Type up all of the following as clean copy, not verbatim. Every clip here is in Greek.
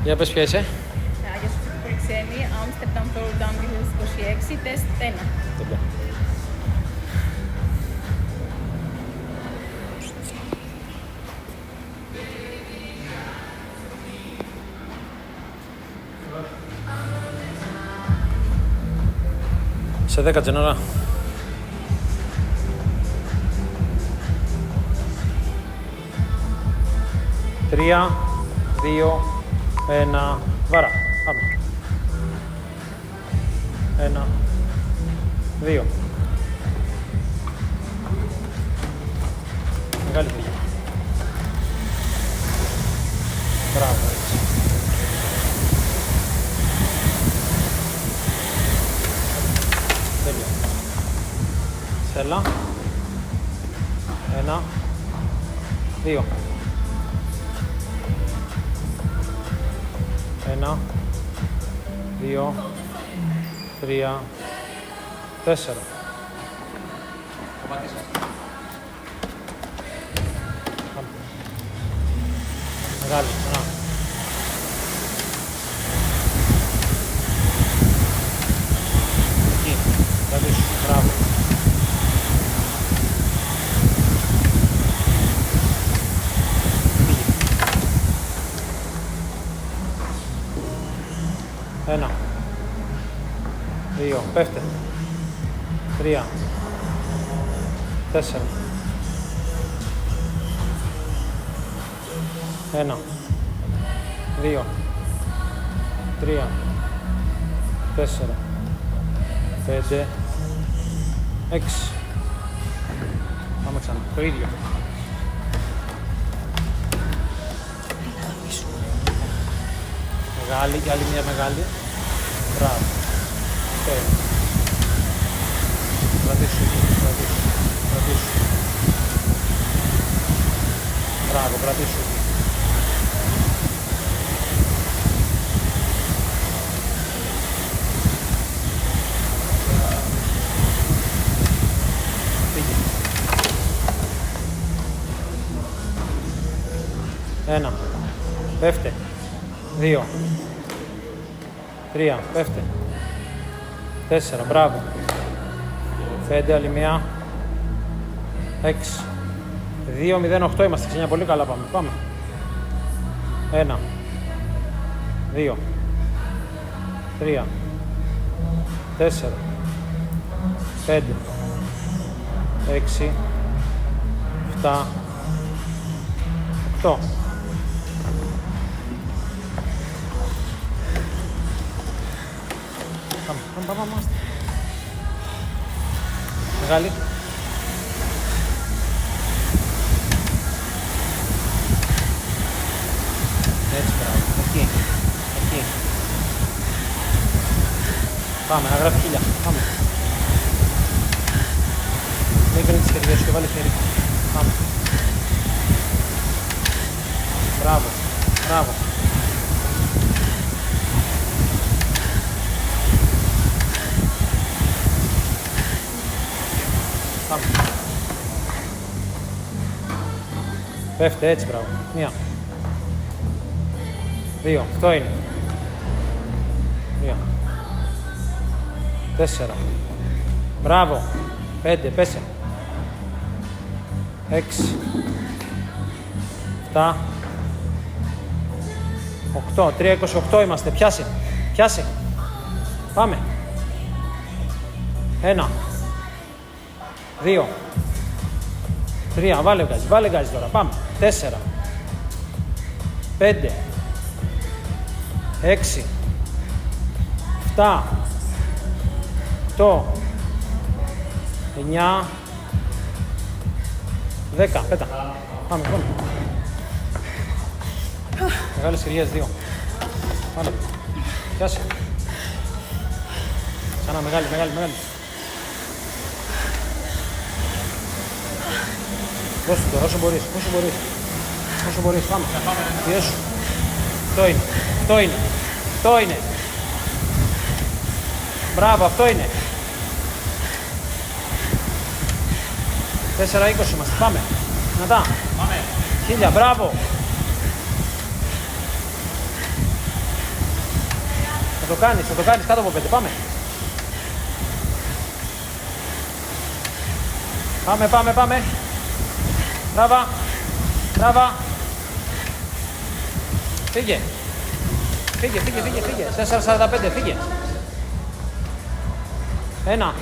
Για πες ποια είσαι. Άγια Σοφία Πολυξένη, Άμστερνταμ Throwdown 2026, τεστ 1. Τέλεια. Σε 10 Τζενόρα. Τρία, δύο, ένα, βάρα. Πάμε. Ένα, δύο. Μεγάλη φύγη. Μπράβο, έτσι. Τέλεια. Σέλα. Ένα, δύο. Ένα, δύο, τρία, τέσσερα. Μεγάλη, ένα. Εκεί, κρατήσου, μπράβο. Ένα, δύο, πέφτε. Τρία, τέσσερα. Ένα, δύο, τρία, τέσσερα, πέντε, έξι. Πάμε ξανά, το ίδιο. Μεγάλη και άλλη μια μεγάλη. Μπράβο. Τέλεια. Κρατήσου εκεί, κρατήσου. Μπράβο, κρατήσου εκεί. Φύγε. Ένα. Πέφτε. Δύο. Τρία. Πέφτε. Τέσσερα. Μπράβο. Πέντε. Άλλη μία. 6. 2-0-8 είμαστε. Ξένια πολύ καλά πάμε. Πάμε. 1. 2. 3. 4. 5. 6. 7. 8. Πάμε. Μεγάλη. Έτσι, μπράβο. Εκεί. Πάμε, να γράφει 1000. Πάμε. Μην κρίνεις τις χεριές σου και βάλε χέρι. Πάμε. Μπράβο. Πάμε. Πέφτε έτσι, μπράβο. 1. 2. Αυτό είναι. 3. 4. Μπράβο. 5. Πέσε. 6. 7. 8. 3-28 είμαστε. Πιάσε. Πάμε. 1. 2. 3. Βάλε γκάζι τώρα. Πάμε. 4. 5. 6. 7. 8. 9. 10. Πέτα. Πάμε. Μεγάλες χειριές 2. Πάμε. Πιάσε. Ξανά μεγάλη. Δώσου τώρα όσο μπορείς. Πάμε. Πιέσου. Αυτό είναι. Μπράβο, αυτό είναι. 4-20 είμαστε. Πάμε. Δυνατά. 1000. Μπράβο. θα το κάνεις κάτω από 5, πάμε. Πάμε. Τράβα. Φύγε. 4,45, φύγε. 1,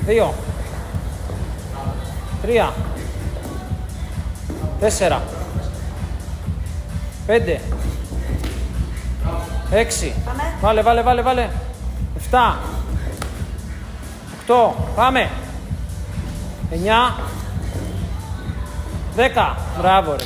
2, 3, 4, 5, 6, βάλε. 7, 8, πάμε. 9, 10, μπράβο ρε.